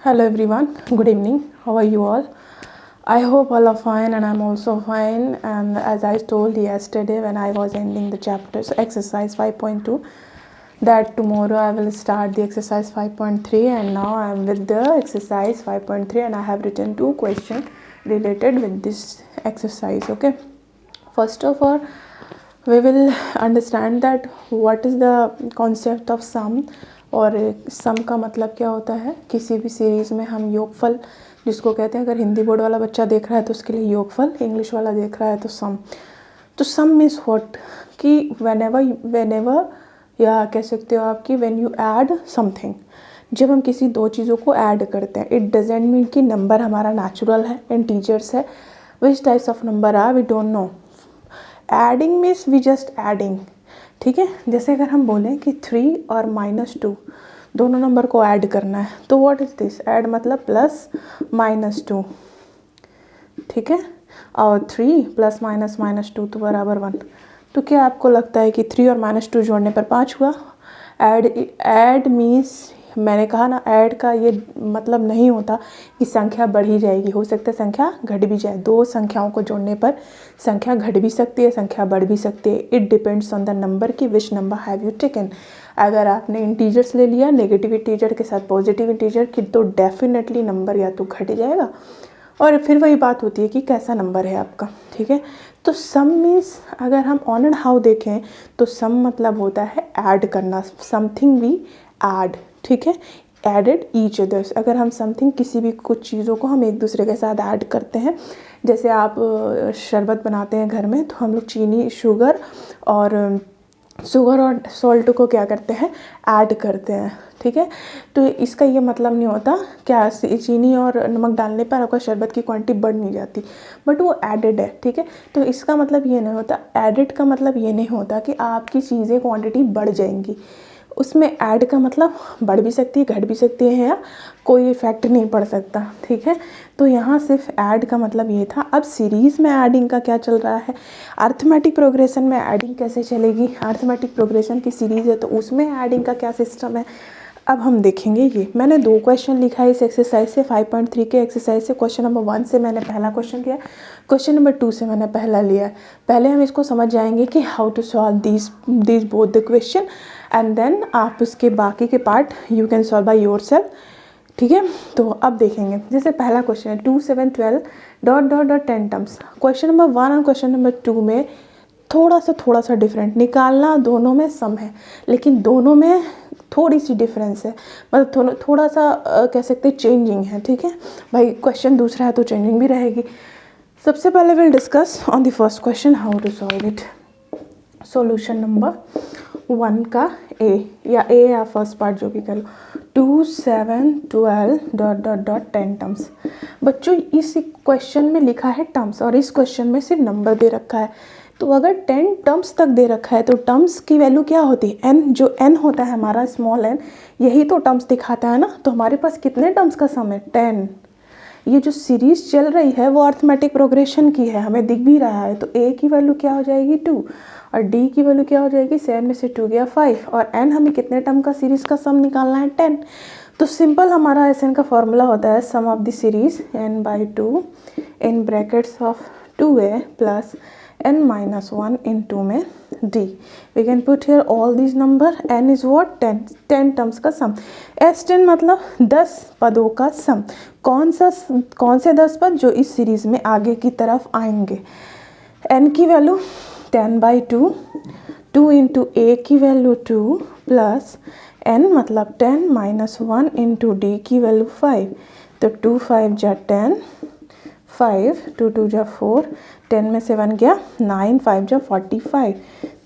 Hello everyone, good evening. How are you all? I hope all are fine and I'm also fine. And as I told yesterday when I was ending the chapter, so exercise 5.2, that tomorrow I will start the exercise 5.3, and now I am with the exercise 5.3 and I have written 2 questions related with this exercise. Okay, first of all we will understand that what is the concept of sum, और सम का मतलब क्या होता है। किसी भी series में हम योगफल जिसको कहते हैं, अगर हिंदी बोर्ड वाला बच्चा देख रहा है तो उसके लिए योगफल, इंग्लिश वाला देख रहा है तो सम। तो सम मीन्स व्हाट, कि वेनेवर या कह सकते हो आप कि व्हेन यू ऐड समथिंग, जब हम किसी दो चीज़ों को ऐड करते हैं। इट डजेंट मीन कि नंबर हमारा नेचुरल है, इंटीजर्स है, which types of number are we don't know. Adding means we just adding, ठीक है। जैसे अगर हम बोलें कि 3 और -2 दोनों नंबर को ऐड करना है, तो व्हाट इज़ दिस, ऐड मतलब प्लस -2, ठीक है। और 3 + -2 तो बराबर 1। तो क्या आपको लगता है कि 3 और -2 जोड़ने पर 5 हुआ? ऐड मीन्स, मैंने कहा ना, ऐड का ये मतलब नहीं होता कि संख्या बढ़ी जाएगी, हो सकता है संख्या घट भी जाए। दो संख्याओं को जोड़ने पर संख्या घट भी सकती है, संख्या बढ़ भी सकती है। It depends on the number कि which number have you taken. अगर आपने इंटीजर्स ले लिया, नेगेटिव इंटीजर के साथ पॉजिटिव इंटीजर की, तो डेफिनेटली नंबर या तो घट जाएगा, और फिर वही बात होती है कि कैसा नंबर है आपका, ठीक है। तो सम मीन्स, अगर हम ऑन एंड हाउ देखें तो सम मतलब होता है ऐड करना, समथिंग वी ऐड, ठीक है। एडेड ईच अदर्स, अगर हम समथिंग किसी भी कुछ चीज़ों को हम एक दूसरे के साथ ऐड करते हैं। जैसे आप शरबत बनाते हैं घर में, तो हम लोग चीनी, शुगर और सॉल्ट को क्या करते हैं, ऐड करते हैं, ठीक है। तो इसका ये मतलब नहीं होता क्या चीनी और नमक डालने पर आपका शरबत की क्वांटिटी बढ़ नहीं जाती, बट वो एडेड है, ठीक है। तो इसका मतलब ये नहीं होता, एडेड का मतलब ये नहीं होता कि आपकी चीज़ें क्वांटिटी बढ़ जाएंगी। उसमें ऐड का मतलब बढ़ भी सकती है, घट भी सकती है, या कोई इफेक्ट नहीं पड़ सकता, ठीक है। तो यहाँ सिर्फ ऐड का मतलब ये था। अब सीरीज़ में ऐडिंग का क्या चल रहा है, अर्थमेटिक प्रोग्रेशन में ऐडिंग कैसे चलेगी। अर्थमेटिक प्रोग्रेशन की सीरीज़ है तो उसमें ऐडिंग का क्या सिस्टम है, अब हम देखेंगे। ये मैंने 2 क्वेश्चन लिखा है इस एक्सरसाइज से, 5.3 के एक्सरसाइज से। क्वेश्चन नंबर 1 से मैंने पहला क्वेश्चन किया, क्वेश्चन नंबर 2 से मैंने पहला लिया है। पहले हम इसको समझ जाएंगे कि how to solve this both the question, and then आप उसके बाकी के part you can solve by yourself, ठीक है। तो अब देखेंगे, जैसे पहला क्वेश्चन है 2 7 12 ... 10 टर्म्स। क्वेश्चन नंबर 1 और क्वेश्चन नंबर 2 में थोड़ा सा डिफरेंट निकालना, दोनों में सम है लेकिन दोनों में थोड़ी सी डिफरेंस है, मतलब थोड़ा सा कह सकते हैं चेंजिंग है, ठीक है भाई। क्वेश्चन दूसरा है तो चेंजिंग भी रहेगी। सबसे पहले will discuss on the first question how to solve it. Solution number 1 का ए या फर्स्ट पार्ट जो भी कर लो, 2 7 12 ... 10 टर्म्स। बच्चों इस क्वेश्चन में लिखा है टर्म्स और इस क्वेश्चन में सिर्फ नंबर दे रखा है। तो अगर 10 टर्म्स तक दे रखा है तो टर्म्स की वैल्यू क्या होती है, एन। जो एन होता है हमारा स्मॉल एन, यही तो टर्म्स दिखाता है ना। तो हमारे पास कितने टर्म्स का सम है, 10। ये जो सीरीज चल रही है वो अर्थमेटिक प्रोग्रेशन की है, हमें दिख भी रहा है। तो ए की वैल्यू क्या हो जाएगी 2, और डी की वैल्यू क्या हो जाएगी 7 में से 2 गया 5, और एन हमें कितने टर्म का सीरीज का सम निकालना है 10। तो सिंपल हमारा एन का फॉर्मूला होता है sum of the series n/2 in brackets of 2a plus n-1 in 2 में d। We can put here all this number. n is what, 10 terms का सम। S10 मतलब 10 पदों का सम। कौन से 10 पद, जो इस सीरीज में आगे की तरफ आएंगे। n की वैल्यू 10/2, 2 इंटू a की वैल्यू 2 प्लस n मतलब 10 -1 इंटू d की वैल्यू 5। तो 2 5 जा 10, 5 2 2 जा 4, 10 में से 1 गया 9, 5 जा 45।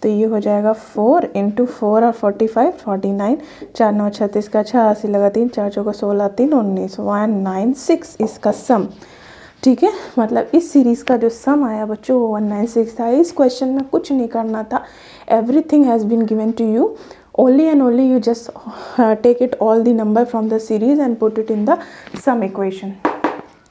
तो ये हो जाएगा 4 इंटू 4 और 45 49, 4 9 36 का 86 लगा 3, 4 चौका 16 3 19 196 इसका सम, ठीक है। मतलब इस सीरीज़ का जो सम आया बच्चों वो 196 था। इस क्वेश्चन में कुछ नहीं करना था, everything has been given to you, only and only you just take it all the number from the series and put it in the sum equation।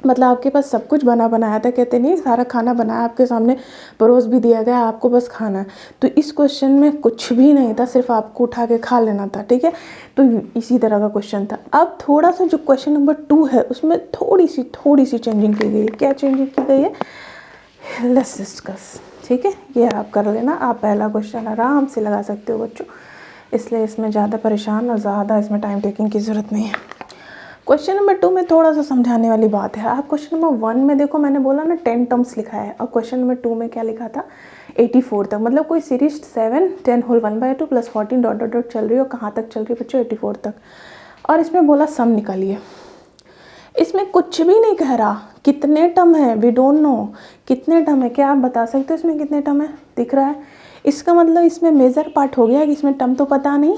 मतलब आपके पास सब कुछ बना बनाया था, कहते नहीं सारा खाना बनाया आपके सामने परोस भी दिया गया, आपको बस खाना है। तो इस क्वेश्चन में कुछ भी नहीं था, सिर्फ आपको उठा के खा लेना था, ठीक है। तो इसी तरह का क्वेश्चन था। अब थोड़ा सा जो क्वेश्चन नंबर 2 है उसमें थोड़ी सी चेंजिंग की गई है। क्या चेंजिंग की गई है, लेट्स डिस्कस। ठीक है, ये आप कर लेना। आप पहला क्वेश्चन आराम से लगा सकते हो बच्चों, इसलिए इसमें ज़्यादा परेशान और ज़्यादा इसमें टाइम टेकिंग की ज़रूरत नहीं है। क्वेश्चन नंबर 2 में थोड़ा सा समझाने वाली बात है। आप क्वेश्चन नंबर 1 में देखो, मैंने बोला ना 10 टर्म्स लिखा है, और क्वेश्चन नंबर 2 में क्या लिखा था, 84 तक। मतलब कोई series 7 10 whole 1/2 plus 14 dot dot dot चल रही है, और कहाँ तक चल रही है बच्चों, 84 तक। और इसमें बोला सम निकालिए। इसमें कुछ भी नहीं कह रहा कितने टर्म है, वी डोंट नो कितने टर्म है। क्या आप बता सकते हो इसमें कितने टर्म है, दिख रहा है? इसका मतलब इसमें मेजर पार्ट हो गया कि इसमें टर्म तो पता नहीं,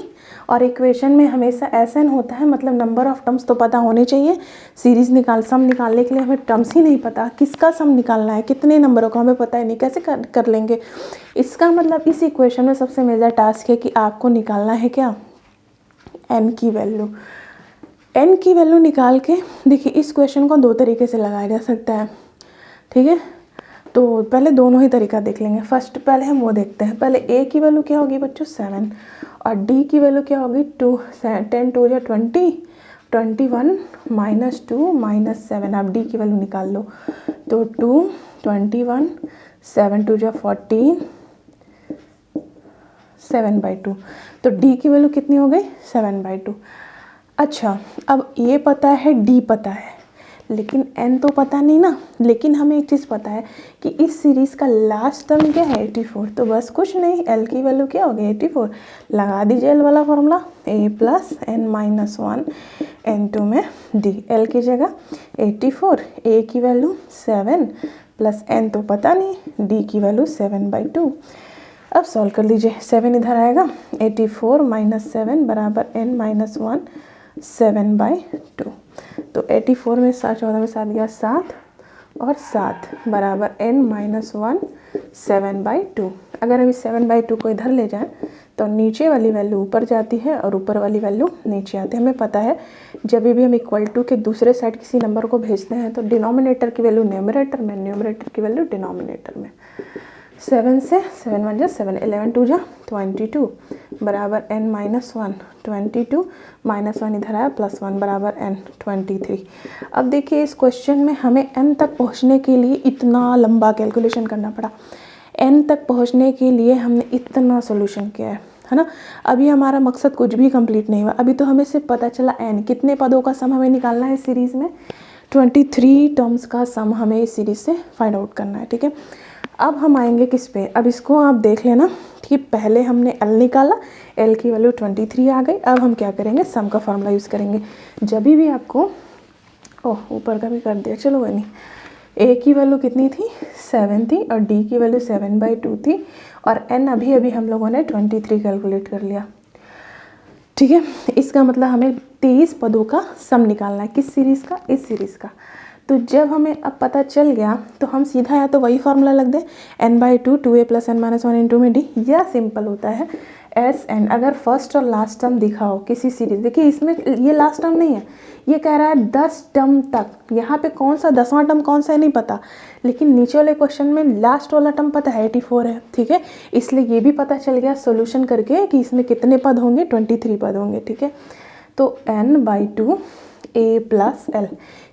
और इक्वेशन में हमेशा एसएन होता है, मतलब नंबर ऑफ टर्म्स तो पता होने चाहिए। सीरीज सम निकालने के लिए हमें टर्म्स ही नहीं पता, किसका सम निकालना है, कितने नंबरों का हमें पता ही नहीं, कैसे कर लेंगे। इसका मतलब इस इक्वेशन में सबसे मेजर टास्क है कि आपको निकालना है क्या, एन की वैल्यू। एन की वैल्यू निकाल के देखिए, इस क्वेश्चन को 2 तरीके से लगाया जा सकता है। ठीक है, तो पहले दोनों ही तरीका देख लेंगे। फर्स्ट पहले हम वो देखते हैं। पहले ए की वैल्यू क्या होगी बच्चों, 7, और डी की वैल्यू क्या होगी, 2। 10 2 या 20, 21 -2 -7। आप डी की वैल्यू निकाल लो, तो 2 21 7 2 या 14 7/2। तो डी की वैल्यू कितनी हो गई, 7/2। अच्छा, अब ये पता है, डी पता है, लेकिन एन तो पता नहीं ना। लेकिन हमें एक चीज़ पता है कि इस सीरीज़ का लास्ट टर्म क्या है, 84। तो बस कुछ नहीं, एल की वैल्यू क्या होगी, 84। लगा दीजिए एल वाला फॉर्मूला, ए प्लस एन माइनस 1 N2 में डी। एल की जगह 84, ए की वैल्यू 7 प्लस एन तो पता नहीं, डी की वैल्यू 7/2। अब सॉल्व कर लीजिए, 7 इधर आएगा, 84 - 7 बराबर n - 1 7/2। तो 84 में 14 में 7 गया 7, और 7 बराबर n - 1 7/2। अगर हम इस 7/2 को इधर ले जाएं तो नीचे वाली वैल्यू ऊपर जाती है और ऊपर वाली वैल्यू नीचे आती है। हमें पता है जब भी हम इक्वल टू के दूसरे साइड किसी नंबर को भेजते हैं तो डिनोमिनेटर की वैल्यू न्यूमरेटर में, न्यूमरेटर की वैल्यू डिनोमिनेटर में। 7 से 7 1 जा 7, 11 2 जा 22 बराबर n - 1 22 -1 इधर आया +1 बराबर n 23। अब देखिए इस क्वेश्चन में हमें n तक पहुंचने के लिए इतना लंबा कैलकुलेशन करना पड़ा। n तक पहुंचने के लिए हमने इतना सॉल्यूशन किया है ना। अभी हमारा मकसद कुछ भी कंप्लीट नहीं हुआ। अभी तो हमें सिर्फ पता चला n, कितने पदों का सम हमें निकालना है इस सीरीज़ में, 23 टर्म्स का सम हमें इस सीरीज़ से फाइंड आउट करना है। ठीक है, अब हम आएंगे किस पे, अब इसको आप देख लेना कि पहले हमने एल निकाला, एल की वैल्यू 23 आ गई। अब हम क्या करेंगे, सम का फार्मूला यूज़ करेंगे। जब भी आपको, ओह ऊपर का भी कर दिया, चलो वही नहीं, ए की वैल्यू कितनी थी, 7 थी, और डी की वैल्यू 7/2 थी, और एन अभी अभी हम लोगों ने 23 कैलकुलेट कर लिया। ठीक है, इसका मतलब हमें 23 पदों का सम निकालना है। किस सीरीज़ का, इस सीरीज़ का। तो जब हमें अब पता चल गया तो हम सीधा या तो वही फार्मूला लग दें, n/2 2a + n - 1 × में डी, या सिंपल होता है Sn। अगर फर्स्ट और लास्ट टर्म दिखा हो किसी सीरीज, देखिए इसमें ये लास्ट टर्म नहीं है, ये कह रहा है 10 टर्म तक। यहाँ पे कौन सा 10वां टर्म कौन सा है नहीं पता, लेकिन नीचे वाले क्वेश्चन में लास्ट वाला टर्म पता है, 84 है। ठीक है, इसलिए ये भी पता चल गया सोल्यूशन करके कि इसमें कितने पद होंगे, 23 पद होंगे। ठीक है, तो n/2 a + l,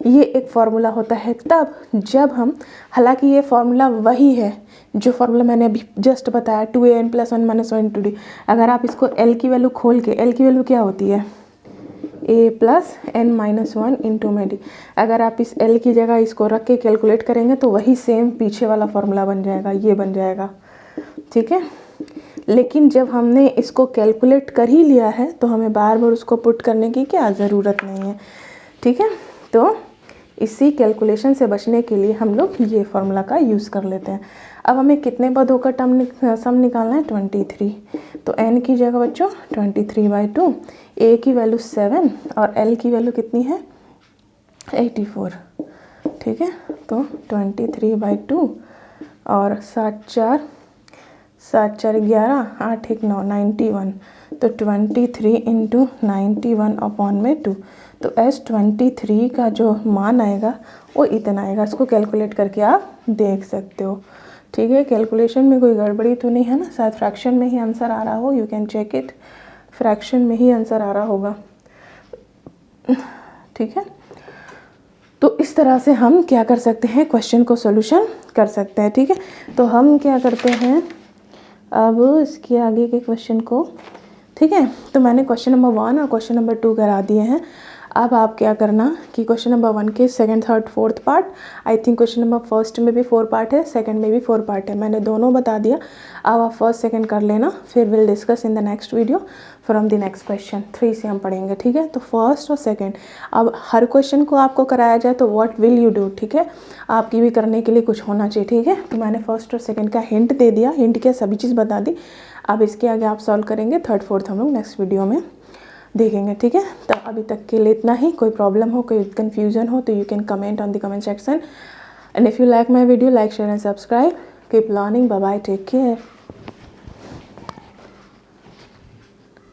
ये एक फार्मूला होता है तब जब हम, हालांकि ये फार्मूला वही है जो फार्मूला मैंने अभी जस्ट बताया, 2an + 1 - 1 × d। अगर आप इसको l की वैल्यू खोल के, l की वैल्यू क्या होती है, a + n - 1 × में d। अगर आप इस l की जगह इसको रख के कैलकुलेट करेंगे तो वही सेम पीछे वाला फार्मूला बन जाएगा, ये बन जाएगा। ठीक है, लेकिन जब हमने इसको कैलकुलेट कर ही लिया है तो हमें बार बार उसको पुट करने की क्या ज़रूरत नहीं है। ठीक है, तो इसी कैलकुलेशन से बचने के लिए हम लोग ये फार्मूला का यूज़ कर लेते हैं। अब हमें कितने पदों का सम निकालना है, 23। तो n की जगह बच्चों 23/2, a की वैल्यू 7 और l की वैल्यू कितनी है, 84। ठीक है, तो 23/2 और 7 4 11 8 1 9 91, तो 23 × 91/2। तो S23 का जो मान आएगा वो इतना आएगा। इसको कैलकुलेट करके आप देख सकते हो। ठीक है, कैलकुलेशन में कोई गड़बड़ी तो नहीं है ना, शायद फ्रैक्शन में ही आंसर आ रहा हो, you can check it. Fraction में ही आंसर आ रहा होगा, ठीक है। तो इस तरह से हम क्या कर सकते हैं, क्वेश्चन को सॉल्यूशन कर सकते हैं, ठीक है। तो हम क्या करते हैं अब इसके आगे के क्वेश्चन को, ठीक है। तो मैंने क्वेश्चन नंबर 1 और क्वेश्चन नंबर 2 करा दिए हैं। अब आप क्या करना कि क्वेश्चन नंबर 1 के second, third, fourth part, I think question number first में भी 4 पार्ट है, सेकंड में भी 4 पार्ट है, मैंने दोनों बता दिया। अब आप फर्स्ट सेकंड कर लेना, फिर will discuss in the next video from the next question 3 से हम पढ़ेंगे, ठीक है। तो फर्स्ट और सेकंड, अब हर क्वेश्चन को आपको कराया जाए तो व्हाट विल यू डू, ठीक है। आपकी भी करने के लिए कुछ होना चाहिए, ठीक है। तो मैंने फर्स्ट और सेकंड का हिंट दे दिया, हिंट क्या सभी चीज़ बता दी। अब इसके आगे आप सॉल्व करेंगे, थर्ड फोर्थ हम लोग नेक्स्ट वीडियो में देखेंगे, ठीक है। तो अभी तक के लिए इतना ही। कोई प्रॉब्लम हो, कोई कन्फ्यूजन हो तो you can comment on the comment section, and if you like my video, like, share and subscribe. Keep learning, bye bye, take care.